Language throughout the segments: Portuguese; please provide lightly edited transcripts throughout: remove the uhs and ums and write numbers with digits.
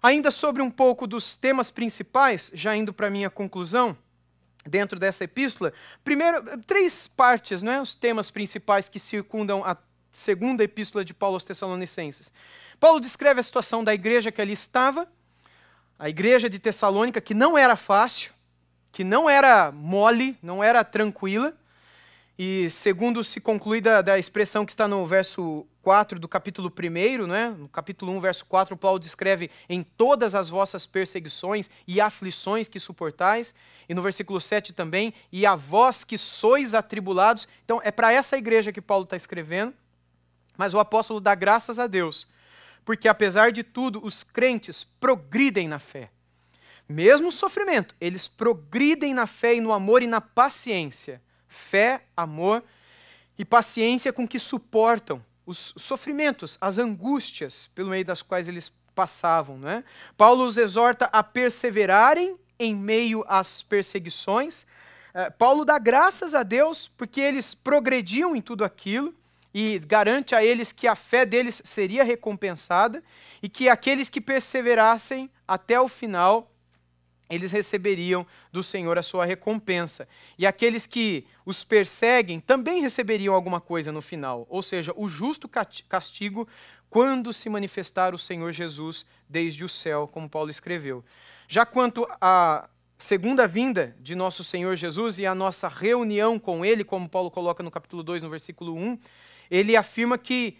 Ainda sobre um pouco dos temas principais, já indo para a minha conclusão, dentro dessa epístola, primeiro, 3 partes, né, os temas principais que circundam a segunda epístola de Paulo aos Tessalonicenses. Paulo descreve a situação da igreja que ali estava, a igreja de Tessalônica, que não era fácil, que não era mole, não era tranquila, e segundo se conclui da expressão que está no verso 4 do capítulo 1, né? No capítulo 1, verso 4, Paulo descreve em todas as vossas perseguições e aflições que suportais, e no versículo 7 também, e a vós que sois atribulados. Então é para essa igreja que Paulo está escrevendo, mas o apóstolo dá graças a Deus, porque apesar de tudo, os crentes progridem na fé. Mesmo o sofrimento, eles progridem na fé e no amor e na paciência. Fé, amor e paciência com que suportam os sofrimentos, as angústias pelo meio das quais eles passavam, não é? Paulo os exorta a perseverarem em meio às perseguições. Paulo dá graças a Deus porque eles progrediam em tudo aquilo e garante a eles que a fé deles seria recompensada e que aqueles que perseverassem até o final, eles receberiam do Senhor a sua recompensa. E aqueles que os perseguem também receberiam alguma coisa no final, ou seja, o justo castigo quando se manifestar o Senhor Jesus desde o céu, como Paulo escreveu. Já quanto à segunda vinda de nosso Senhor Jesus e a nossa reunião com Ele, como Paulo coloca no capítulo 2, no versículo 1, ele afirma que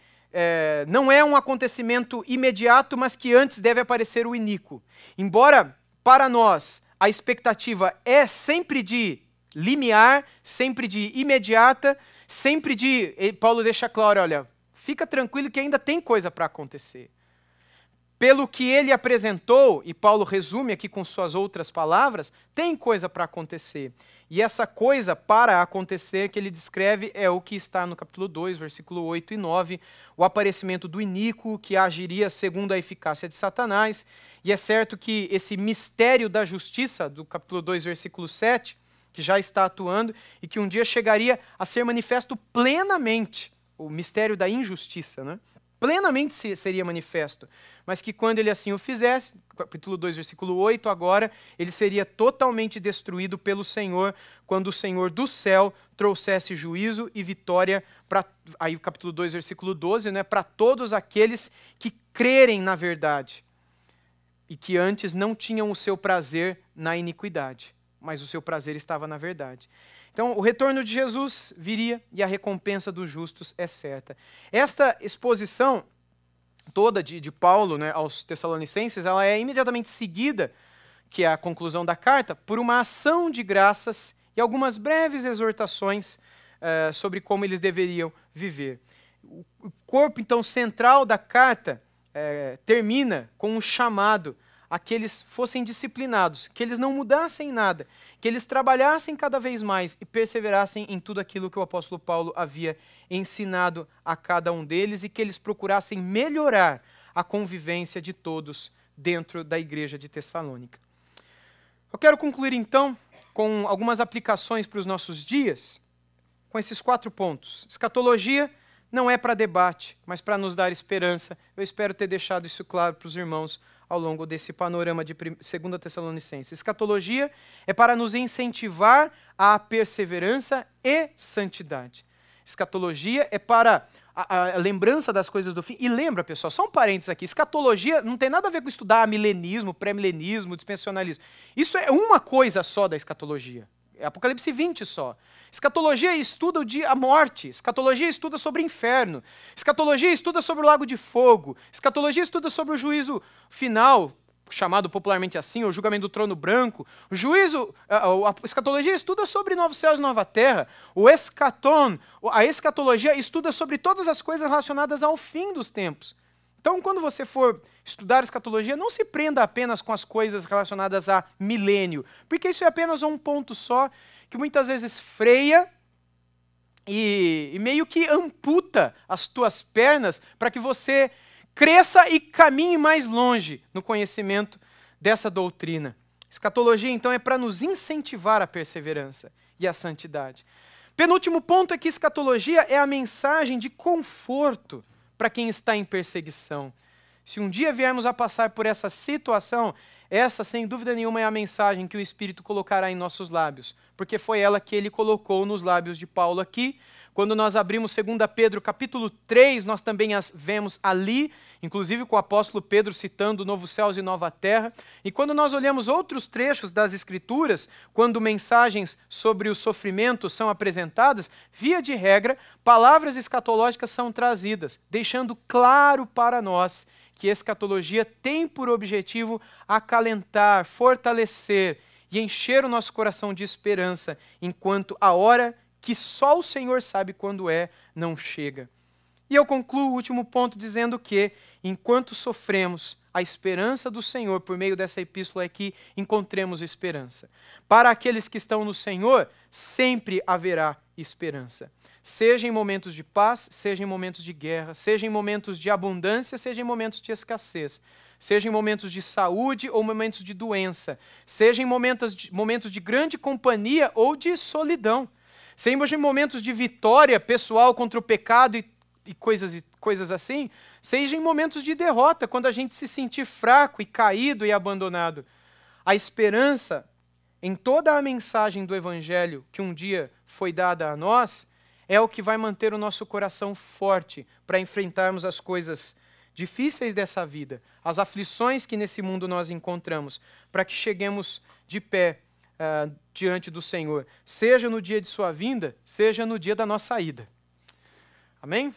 não é um acontecimento imediato, mas que antes deve aparecer o iníquo. Embora para nós a expectativa é sempre de limiar, sempre de imediata, sempre de... Paulo deixa claro, olha, fica tranquilo que ainda tem coisa para acontecer. Pelo que ele apresentou, e Paulo resume aqui com suas outras palavras, tem coisa para acontecer. E essa coisa para acontecer que ele descreve é o que está no capítulo 2, versículo 8 e 9, o aparecimento do iníquo que agiria segundo a eficácia de Satanás. E é certo que esse mistério da justiça, do capítulo 2, versículo 7, que já está atuando, e que um dia chegaria a ser manifesto plenamente, o mistério da injustiça, né? Plenamente seria manifesto, mas que quando ele assim o fizesse, capítulo 2, versículo 8, agora, ele seria totalmente destruído pelo Senhor, quando o Senhor do céu trouxesse juízo e vitória, aí capítulo 2, versículo 12, né, para todos aqueles que crerem na verdade, e que antes não tinham o seu prazer na iniquidade, mas o seu prazer estava na verdade. Então, o retorno de Jesus viria e a recompensa dos justos é certa. Esta exposição toda de Paulo, né, aos Tessalonicenses, ela é imediatamente seguida, que é a conclusão da carta, por uma ação de graças e algumas breves exortações sobre como eles deveriam viver. O corpo, então, central da carta termina com um chamado a que eles fossem disciplinados, que eles não mudassem nada, que eles trabalhassem cada vez mais e perseverassem em tudo aquilo que o apóstolo Paulo havia ensinado a cada um deles e que eles procurassem melhorar a convivência de todos dentro da igreja de Tessalônica. Eu quero concluir então com algumas aplicações para os nossos dias, com esses 4 pontos. Escatologia não é para debate, mas para nos dar esperança. Eu espero ter deixado isso claro para os irmãos ao longo desse panorama de 2 Tessalonicenses. Escatologia é para nos incentivar à perseverança e santidade. Escatologia é para a lembrança das coisas do fim. E lembra, pessoal, só um parênteses aqui, escatologia não tem nada a ver com estudar milenismo, pré-milenismo, dispensacionalismo. Isso é uma coisa só da escatologia. É Apocalipse 20 só. Escatologia estuda a morte, escatologia estuda sobre o inferno, escatologia estuda sobre o lago de fogo, escatologia estuda sobre o juízo final, chamado popularmente assim, o julgamento do trono branco, a escatologia estuda sobre novos céus e nova terra, a escatologia estuda sobre todas as coisas relacionadas ao fim dos tempos. Então, quando você for estudar escatologia, não se prenda apenas com as coisas relacionadas a milênio, porque isso é apenas um ponto só, que muitas vezes freia e meio que amputa as tuas pernas para que você cresça e caminhe mais longe no conhecimento dessa doutrina. Escatologia, então, é para nos incentivar à perseverança e à santidade. Penúltimo ponto é que escatologia é a mensagem de conforto para quem está em perseguição. se um dia viermos a passar por essa situação, essa, sem dúvida nenhuma, é a mensagem que o Espírito colocará em nossos lábios, porque foi ela que ele colocou nos lábios de Paulo aqui. Quando nós abrimos 2 Pedro capítulo 3, nós também as vemos ali, inclusive com o apóstolo Pedro citando novos céus e nova terra. E quando nós olhamos outros trechos das Escrituras, quando mensagens sobre o sofrimento são apresentadas, via de regra, palavras escatológicas são trazidas, deixando claro para nós que escatologia tem por objetivo acalentar, fortalecer e encher o nosso coração de esperança, enquanto a hora que só o Senhor sabe quando não chega. E eu concluo o último ponto dizendo que, enquanto sofremos, a esperança do Senhor, por meio dessa epístola, é que encontremos esperança. Para aqueles que estão no Senhor, sempre haverá esperança. Seja em momentos de paz, seja em momentos de guerra, seja em momentos de abundância, seja em momentos de escassez, seja em momentos de saúde ou momentos de doença, seja em momentos de grande companhia ou de solidão, seja em momentos de vitória pessoal contra o pecado e coisas assim, seja em momentos de derrota, quando a gente se sentir fraco e caído e abandonado. A esperança em toda a mensagem do Evangelho que um dia foi dada a nós é o que vai manter o nosso coração forte para enfrentarmos as coisas difíceis dessa vida, as aflições que nesse mundo nós encontramos, para que cheguemos de pé diante do Senhor, seja no dia de sua vinda, seja no dia da nossa ida. Amém?